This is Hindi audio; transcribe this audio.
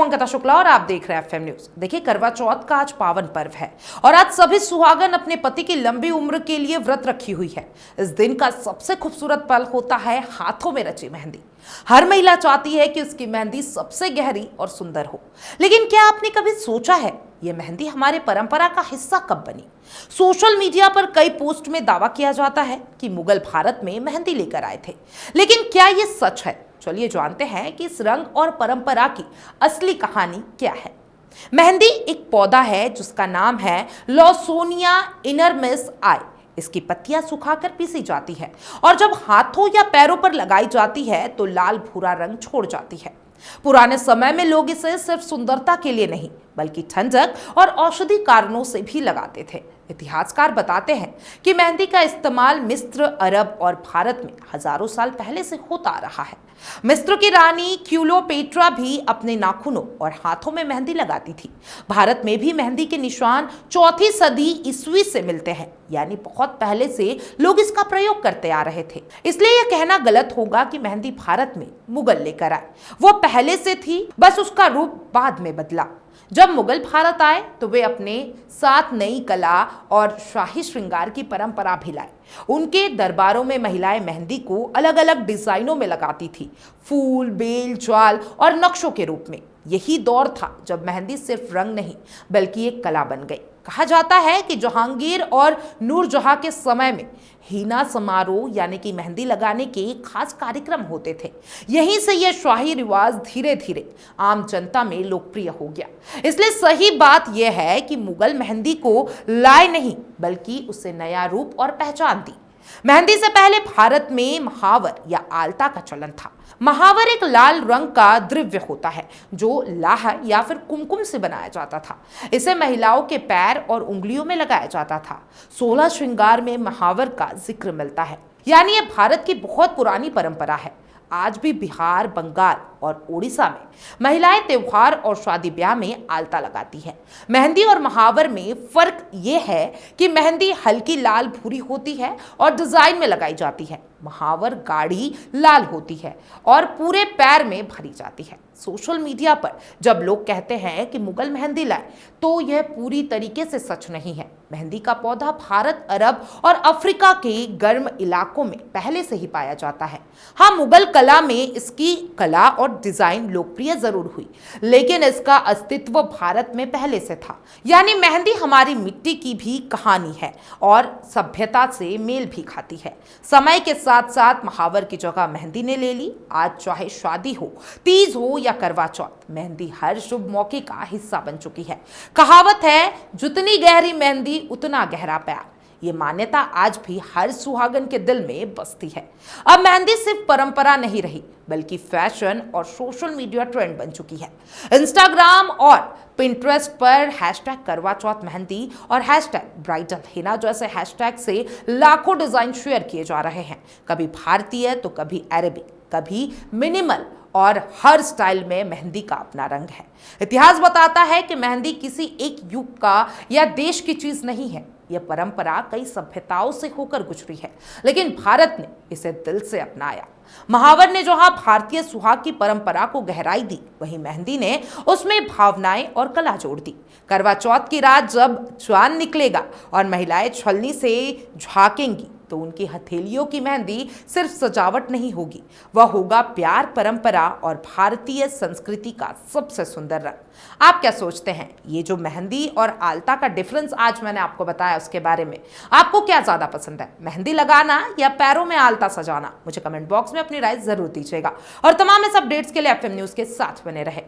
हूं अंकिता शुक्ला और आप देख रहे हैं एफएम न्यूज। देखिए, करवा चौथ का आज पावन पर्व है और आज सभी सुहागन अपने पति की लंबी उम्र के लिए व्रत रखी हुई है। इस दिन का सबसे खूबसूरत पल होता है हाथों में रची मेहंदी। हर महिला चाहती है कि उसकी मेहंदी सबसे गहरी और सुंदर हो, लेकिन क्या आपने कभी सोचा है ये मेहंदी हमारे परंपरा का हिस्सा कब बनी? सोशल मीडिया पर कई पोस्ट में दावा किया जाता है कि मुगल भारत में मेहंदी लेकर आए थे, लेकिन क्या ये सच है? चलिए जानते हैं कि इस रंग और परंपरा की असली कहानी क्या है। मेहंदी एक पौधा है जिसका नाम है लॉसोनिया इनरमिस आई। इसकी पत्तियां सुखाकर पीसी जाती है और जब हाथों या पैरों पर लगाई जाती है तो लाल भूरा रंग छोड़ जाती है। पुराने समय में लोग इसे सिर्फ सुंदरता के लिए नहीं बल्कि ठंडक और औषधि कारणों से भी लगाते थे। इतिहासकार बताते हैं कि मेहंदी का इस्तेमाल मिस्र, अरब और भारत में हजारों साल पहले से होता आ रहा है। मिस्र की रानी क्लियोपेट्रा भी अपने नाखूनों और हाथों में मेहंदी लगाती थी। भारत में भी मेहंदी के निशान 4वीं सदी ईस्वी से मिलते हैं, यानी बहुत पहले से लोग इसका प्रयोग करते आ रहे थे। इसलिए यह कहना गलत होगा कि मेहंदी भारत में मुगल लेकर आए। वो पहले से थी, बस उसका रूप बाद में बदला। जब मुगल भारत आए तो वे अपने साथ नई कला और शाही श्रृंगार की परंपरा भी लाए। उनके दरबारों में महिलाएं मेहंदी को अलग अलग डिजाइनों में लगाती थी, फूल, बेल, ज्वाल और नक्शों के रूप में। यही दौर था जब मेहंदी सिर्फ रंग नहीं बल्कि एक कला बन गई। कहा जाता है कि जहांगीर और नूरजहां के समय में हीना समारोह यानी कि मेहंदी लगाने के खास कार्यक्रम होते थे। यहीं से यह शाही रिवाज धीरे धीरे आम जनता में लोकप्रिय हो गया। इसलिए सही बात यह है कि मुगल मेहंदी को लाए नहीं बल्कि उसे नया रूप और पहचान दी। मेहंदी से पहले भारत में महावर या आलता का चलन था। महावर एक लाल रंग का द्रव्य होता है जो लाह या फिर कुमकुम से बनाया जाता था। इसे महिलाओं के पैर और उंगलियों में लगाया जाता था। 16 श्रृंगार में महावर का जिक्र मिलता है, यानी यह भारत की बहुत पुरानी परंपरा है। आज भी बिहार, बंगाल और उड़ीसा में महिलाएं त्योहार और शादी ब्याह में आलता लगाती है। मेहंदी और महावर में फर्क यह है कि मेहंदी हल्की लाल भूरी होती है और डिजाइन में लगाई जाती है। महावर गाढ़ी लाल होती है और पूरे पैर में भरी जाती है। सोशल मीडिया पर जब लोग कहते हैं कि मुगल मेहंदी लाए तो यह पूरी तरीके से सच नहीं है। मेहंदी का पौधा भारत, अरब और अफ्रीका के गर्म इलाकों में पहले से ही पाया जाता है। हाँ, मुगल कला में इसकी कला और डिजाइन लोकप्रिय जरूर हुई, लेकिन इसका अस्तित्व भारत में पहले से था। यानी मेहंदी हमारी मिट्टी की भी कहानी है और सभ्यता से मेल भी खाती है। समय के साथ साथ महावर की जगह मेहंदी ने ले ली। आज चाहे शादी हो, तीज हो या करवा चौथ, मेहंदी हर शुभ मौके का हिस्सा बन चुकी है। कहावत है, जितनी गहरी मेहंदी उतना गहरा प्यार। ये मान्यता आज भी हर सुहागन के दिल में बसती है। अब मेहंदी सिर्फ परंपरा नहीं रही बल्कि फैशन और सोशल मीडिया ट्रेंड बन चुकी है। इंस्टाग्राम और पिंटरेस्ट पर हैशटैग करवा चौथ मेहंदी और हैशटैग ब्राइडल हिना जैसे हैशटैग से लाखों डिजाइन शेयर किए जा रहे हैं। कभी भारतीय तो कभी अरेबिक, कभी मिनिमल और हर स्टाइल में मेहंदी का अपना रंग है। इतिहास बताता है कि मेहंदी किसी एक युग का या देश की चीज नहीं है। यह परंपरा कई सभ्यताओं से होकर गुजरी है, लेकिन भारत ने इसे दिल से अपनाया। महावर ने जहां भारतीय सुहाग की परंपरा को गहराई दी, वहीं मेहंदी ने उसमें भावनाएं और कला जोड़ दी। करवा चौथ की रात जब चांद निकलेगा और महिलाएं छलनी से झांकेंगी तो उनकी हथेलियों की मेहंदी सिर्फ सजावट नहीं होगी, वह होगा प्यार, परंपरा और भारतीय संस्कृति का सबसे सुंदर रंग। आप क्या सोचते हैं? ये जो मेहंदी और आलता का डिफरेंस आज मैंने आपको बताया उसके बारे में आपको क्या ज्यादा पसंद है, मेहंदी लगाना या पैरों में आलता सजाना? मुझे कमेंट बॉक्स में अपनी राय जरूर दीजिएगा और तमाम इस अपडेट्स के लिए एफएम न्यूज के साथ बने रहे।